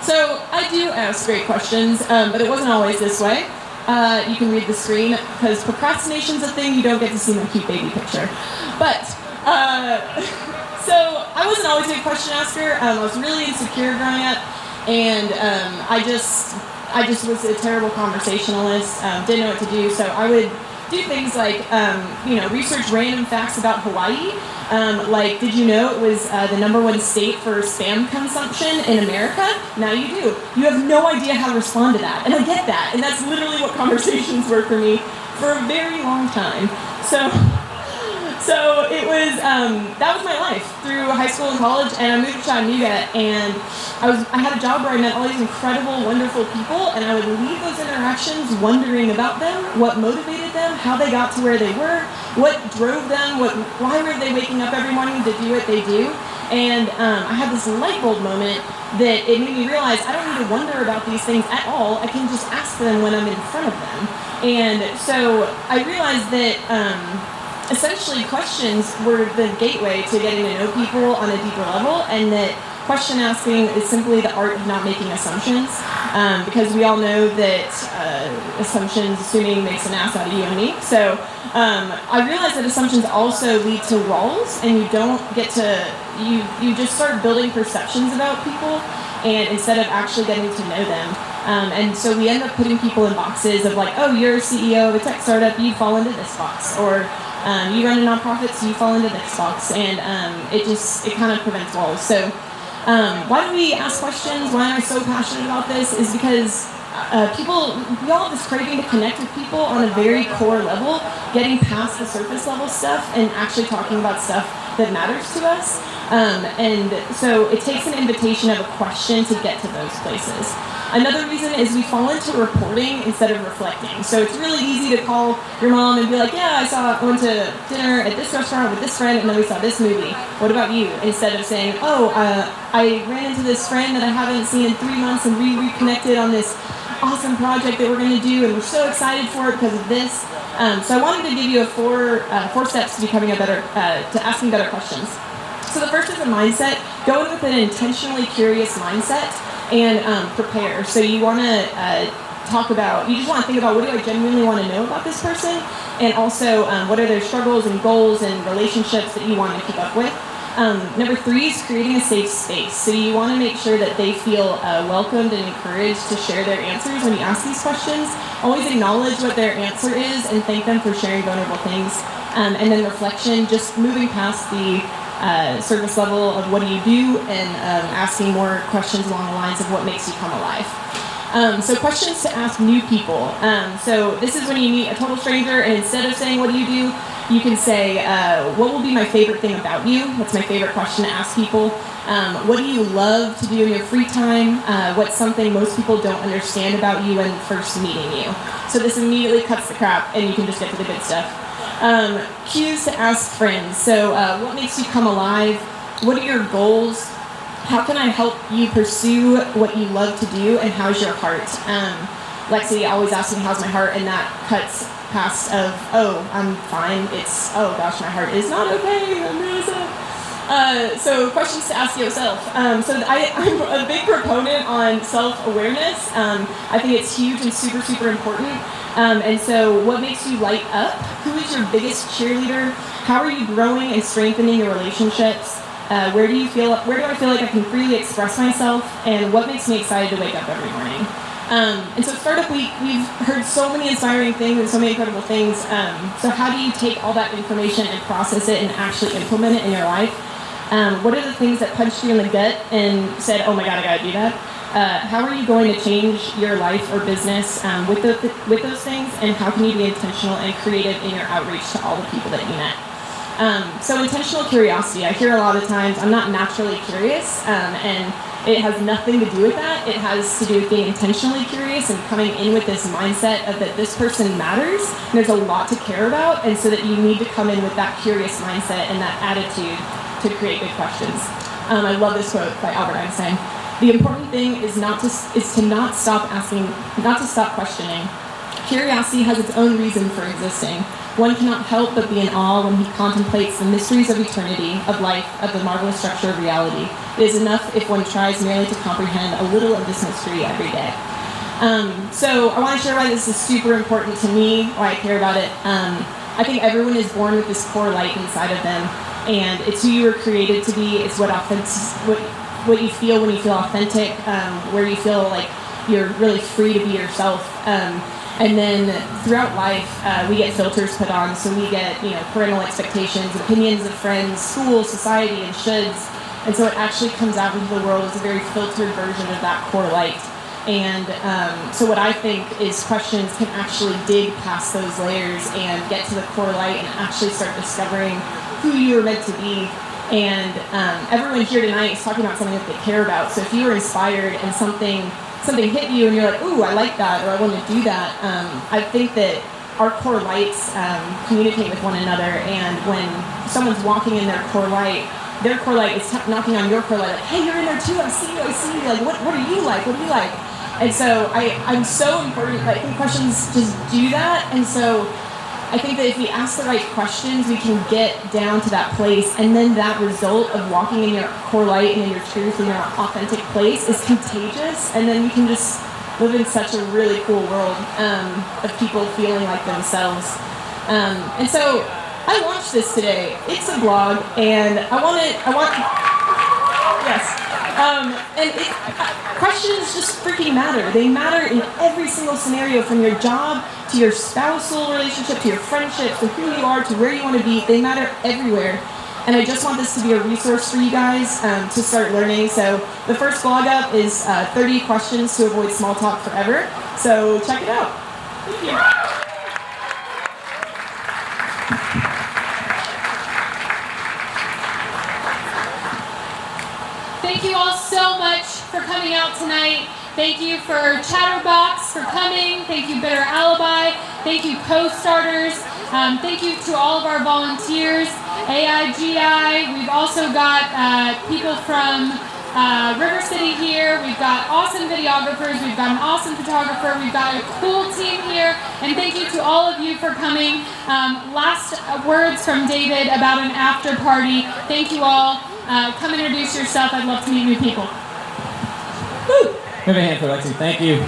So I do ask great questions, but it wasn't always this way. You can read the screen, because procrastination's a thing, you don't get to see my cute baby picture. But, so I wasn't always a good question asker. I was really insecure growing up, and I just was a terrible conversationalist, didn't know what to do, so I would do things like, research random facts about Hawaii. Like, did you know it was the #1 state for spam consumption in America? Now you do. You have no idea how to respond to that, and I get that, and that's literally what conversations were for me for a very long time. So it was, that was my life through high school and college, and I moved to Chattanooga, and I had a job where I met all these incredible, wonderful people, and I would leave those interactions wondering about them, what motivated them, how they got to where they were, what drove them, why were they waking up every morning to do what they do. And I had this light bulb moment that it made me realize I don't need to wonder about these things at all. I can just ask them when I'm in front of them. And so I realized that essentially questions were the gateway to getting to know people on a deeper level, and that question asking is simply the art of not making assumptions, because we all know that assuming makes an ass out of you and me. So I realized that assumptions also lead to walls, and you don't get to, you just start building perceptions about people, and instead of actually getting to know them. And so we end up putting people in boxes of like, oh, you're a CEO of a tech startup, you fall into this box, or you run a nonprofit, so you fall into this box, and it kind of prevents walls. So why do we ask questions? Why am I so passionate about this? Is because we all have this craving to connect with people on a very core level, getting past the surface level stuff and actually talking about stuff that matters to us. And so it takes an invitation of a question to get to those places. Another reason is we fall into reporting instead of reflecting. So it's really easy to call your mom and be like, yeah, I went to dinner at this restaurant with this friend, and then we saw this movie. What about you? Instead of saying, oh, I ran into this friend that I haven't seen in 3 months, and we reconnected on this awesome project that we're going to do, and we're so excited for it because of this. So I wanted to give you four steps to becoming to asking better questions. So the first is a mindset. Go in with an intentionally curious mindset and prepare. So you want to you just want to think about, what do I genuinely want to know about this person? And also, what are their struggles and goals and relationships that you want to keep up with? Number 3 is creating a safe space. So you want to make sure that they feel welcomed and encouraged to share their answers when you ask these questions. Always acknowledge what their answer is and thank them for sharing vulnerable things. And then reflection, just moving past the surface level of what do you do, and asking more questions along the lines of what makes you come alive. So questions to ask new people. So this is when you meet a total stranger, and instead of saying what do, you can say, what will be my favorite thing about you? That's my favorite question to ask people. What do you love to do in your free time? What's something most people don't understand about you when first meeting you? So this immediately cuts the crap, and you can just get to the good stuff. Cues to ask friends. So what makes you come alive? What are your goals? How can I help you pursue what you love to do? And how's your heart? Lexi always asks me, how's my heart? And that cuts past of, oh, I'm fine. It's, oh gosh, my heart is not okay. I'm really sad. So questions to ask yourself. I'm a big proponent on self-awareness. I think it's huge and super, super important. And so what makes you light up? Who is your biggest cheerleader? How are you growing and strengthening your relationships? Where do I feel like I can freely express myself? And what makes me excited to wake up every morning? And so Startup Week, we've heard so many inspiring things and so many incredible things. So how do you take all that information and process it and actually implement it in your life? What are the things that punched you in the gut and said, oh my God, I gotta do that? How are you going to change your life or business with those things, and how can you be intentional and creative in your outreach to all the people that you met? So intentional curiosity. I hear a lot of times, I'm not naturally curious, and it has nothing to do with that. It has to do with being intentionally curious and coming in with this mindset of that this person matters, and there's a lot to care about, and so that you need to come in with that curious mindset and that attitude to create good questions. I love this quote by Albert Einstein. The important thing is to not stop questioning, Curiosity has its own reason for existing. One cannot help but be in awe when he contemplates the mysteries of eternity, of life, of the marvelous structure of reality. It is enough if one tries merely to comprehend a little of this mystery every day. So I want to share why this is super important to me, why I care about it. I think everyone is born with this core light inside of them, and it's who you were created to be. It's what you feel when you feel authentic, where you feel like you're really free to be yourself. And then throughout life, we get filters put on, so we get parental expectations, opinions of friends, school, society, and shoulds. And so it actually comes out into the world as a very filtered version of that core light. And so what I think is questions can actually dig past those layers and get to the core light and actually start discovering who you were meant to be. And everyone here tonight is talking about something that they care about. So if you were inspired and something hit you and you're like, ooh, I like that, or I want to do that, I think that our core lights communicate with one another. And when someone's walking in their core light is knocking on your core light, like, hey, you're in there too, I see you, like, what are you like, what do you like? And so I'm so important, I think questions just do that, and so I think that if we ask the right questions, we can get down to that place, and then that result of walking in your core light and in your truth and your authentic place is contagious, and then we can just live in such a really cool world of people feeling like themselves. And so I launched this today. It's a blog, and questions just freaking matter. They matter in every single scenario, from your job to your spousal relationship to your friendships to who you are to where you want to be. They matter everywhere. And I just want this to be a resource for you guys to start learning. So the first blog up is 30 questions to avoid small talk forever. So check it out. Thank you. Thank you all so much for coming out tonight. Thank you for Chatterbox for coming. Thank you Bitter Alibi. Thank you Co-Starters. Thank you to all of our volunteers, AIGI. We've also got people from River City here. We've got awesome videographers. We've got an awesome photographer. We've got a cool team here. And thank you to all of you for coming. Last words from David about an after party. Thank you all. Come introduce yourself. I'd love to meet new people. Woo! Give a hand for Lexi. Thank you.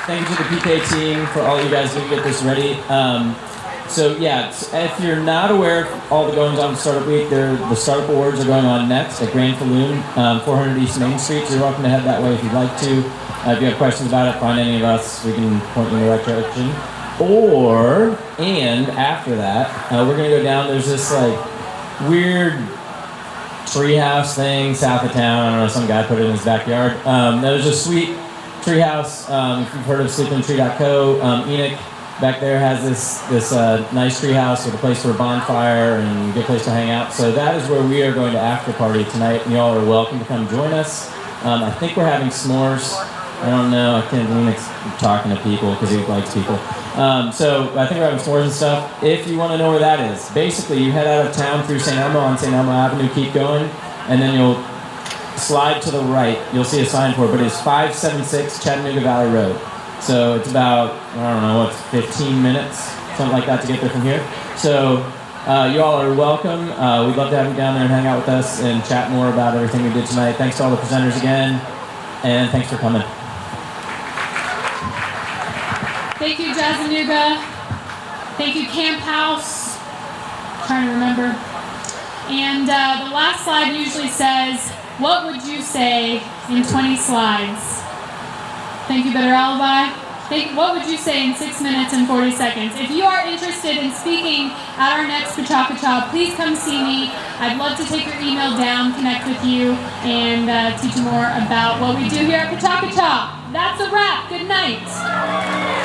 Thank you to the PK team for all you guys do to get this ready. So yeah, if you're not aware of all the goings on Startup Week, the Startup Awards are going on next at Grand Falloon, 400 East Main Street. So you're welcome to head that way if you'd like to. If you have questions about it, find any of us. We can point you in the right direction. And after that, we're gonna go down. There's this like weird treehouse thing south of town. I don't know, some guy put it in his backyard. There's a sweet treehouse. If you've heard of sleepingtree.co, Enoch back there has this nice treehouse with a place for a bonfire and a good place to hang out. So that is where we are going to after party tonight. And y'all are welcome to come join us. I think we're having s'mores. I don't know. I can't. Enoc's talking to people because he likes people. So I think we're having s'mores and stuff. If you want to know where that is, basically you head out of town through St. Elmo on St. Elmo Avenue, keep going, and then you'll slide to the right. You'll see a sign for it, but it's 576 Chattanooga Valley Road. So it's about, I don't know, 15 minutes, something like that to get there from here. So you all are welcome. We'd love to have you down there and hang out with us and chat more about everything we did tonight. Thanks to all the presenters again, and thanks for coming. Thank you, Jazzanuga. Thank you, Camp House. Trying to remember. And the last slide usually says, what would you say in 20 slides? Thank you, Better Alibi. What would you say in 6 minutes and 40 seconds? If you are interested in speaking at our next Pachaka, please come see me. I'd love to take your email down, connect with you, and teach you more about what we do here at Pachaka. That's a wrap. Good night.